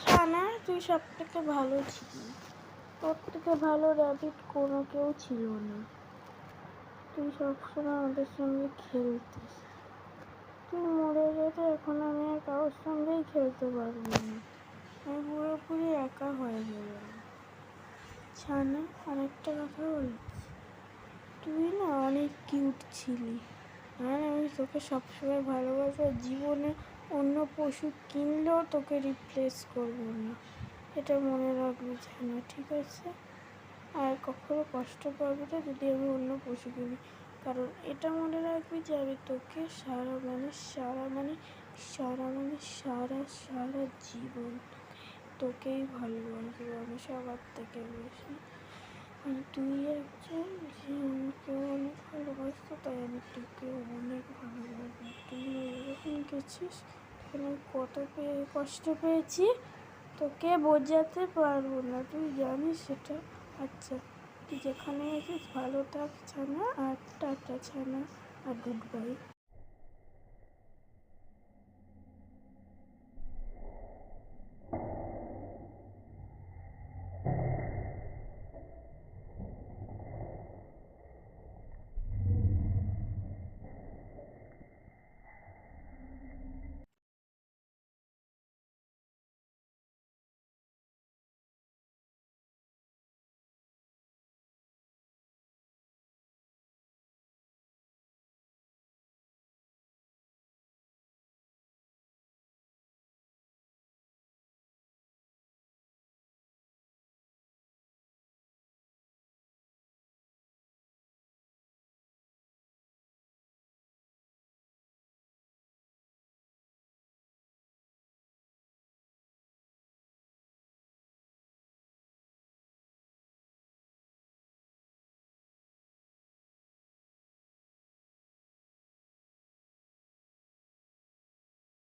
ছানা, তুই সব থেকে ভালো ছিলি। তোর থেকে ভালো র্যাবিট কোনো কেউ ছিল না। তুই সবসময় আমাদের সঙ্গে খেলতিস। তুই মরে গেলে এখন আমি আর কারোর সঙ্গেই খেলতে পারবো না। আমি পুরোপুরি একা হয়ে গেলাম। ছানা, আরেকটা কথা বলছি, তুই না অনেক কিউট ছিলি। আর আমি তোকে সবসময় ভালোবাসবো। জীবনে অন্য পশু কিনলেও তোকে রিপ্লেস করবো না, এটা মনে রাখবি ছানা, ঠিক আছে? আর কখনো কষ্ট পাবি না যদি আমি অন্য পশু কিনি, কারণ এটা মনে রাখবি যে আমি তোকে সারা জীবন তোকেই ভালোবাসবো আমি সবার থেকে বেশি। আর তুই একজন যে আমাকে অনেক ভালোবাসতো, তাই আমি তোকে অনেক ভালোবাসবো। তুই যখন গেছিস তখন আমি কত কষ্ট পেয়েছি তোকে বোঝাতে পারবো না, তুই জানিস সেটা। আচ্ছা, তুই যেখানে আছিস ভালো থাক ছানা, আর টাটা ছানা, আর গুড বাই।